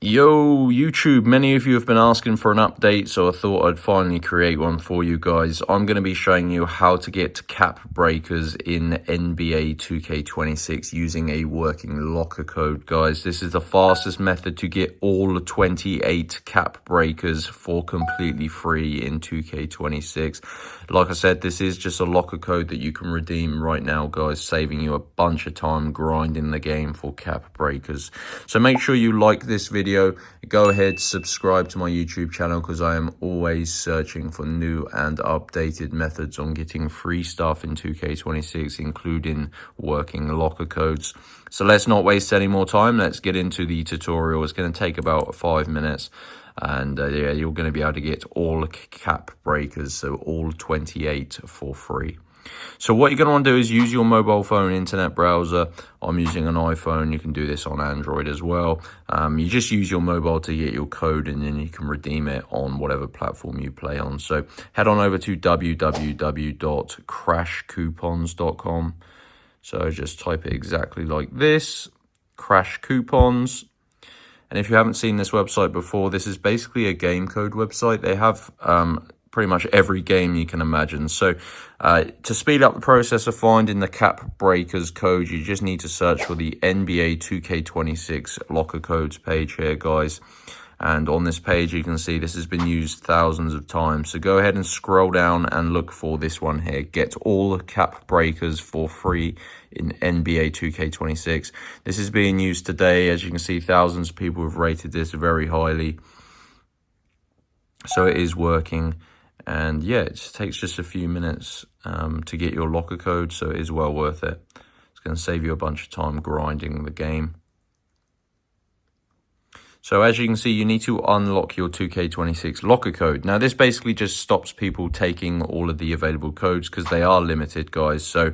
Yo, YouTube, many of you have been asking for an update, so I thought I'd finally create one for you guys. I'm going to be showing you how to get cap breakers in NBA 2K26 using a working locker code, guys. This is the fastest method to get all 28 cap breakers for completely free in 2K26. Like I said, this is just a locker code that you can redeem right now, guys, saving you a bunch of time grinding the game for cap breakers. So make sure you like this video. Go ahead, subscribe to my YouTube channel because I am always searching for new and updated methods on getting free stuff in 2K26, including working locker codes. So let's not waste any more time. Let's get into the tutorial. It's going to take about 5 minutes. And yeah, you're going to be able to get all cap breakers, so all 28 for free. So what you're going to want to do is use your mobile phone internet browser. I'm using an iPhone. You can do this on Android as well. You just use your mobile to get your code, and then you can redeem it on whatever platform you play on. So head on over to www.crashcoupons.com. So just type it exactly like this, Crash Coupons. And if you haven't seen this website before, this is basically a game code website. They have pretty much every game you can imagine. So to speed up the process of finding the cap breakers code, you just need to search for the NBA 2K26 locker codes page here, guys. And on this page, you can see this has been used thousands of times. So go ahead and scroll down and look for this one here. Get all cap breakers for free in NBA 2K26. This is being used today. As you can see, thousands of people have rated this very highly. So it is working. And yeah, it just takes just a few minutes to get your locker code. So it is well worth it. It's going to save you a bunch of time grinding the game. So as you can see, you need to unlock your 2K26 locker code. Now, this basically just stops people taking all of the available codes because they are limited, guys. So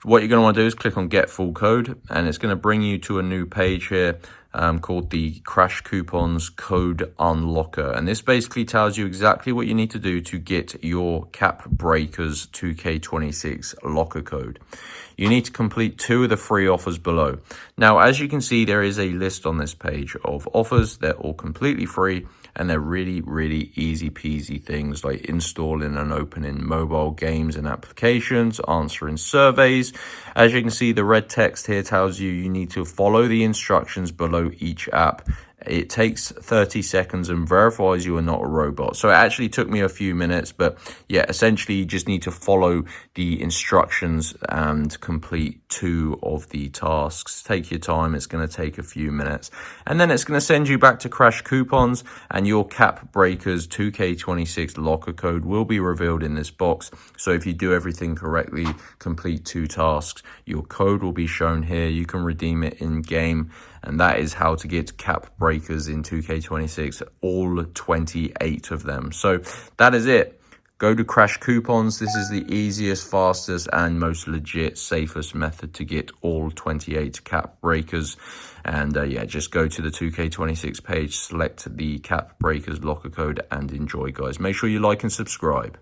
what you're going to want to do is click on Get Full Code, and it's going to bring you to a new page here called the Crash Coupons Code Unlocker. And this basically tells you exactly what you need to do to get your cap breakers 2K26 locker code. You need to complete 2 of the free offers below. Now, as you can see, there is a list on this page of offers. They're all completely free, and they're really, really easy peasy things like installing and opening mobile games and applications, answering surveys. As you can see, the red text here tells you need to follow the instructions below each app. It takes 30 seconds and verifies you are not a robot. So it actually took me a few minutes, but yeah, essentially you just need to follow the instructions and complete 2 of the tasks. Take your time. It's going to take a few minutes. And then it's going to send you back to Crash Coupons, and your cap breakers 2K26 locker code will be revealed in this box. So if you do everything correctly, complete 2 tasks, your code will be shown here. You can redeem it in game. And that is how to get cap breakers in 2K26, all 28 of them. So that is it. Go to Crash Coupons. This is the easiest, fastest, and most legit, safest method to get all 28 cap breakers. And yeah, just go to the 2K26 page, select the cap breakers locker code, and enjoy, guys. Make sure you like and subscribe.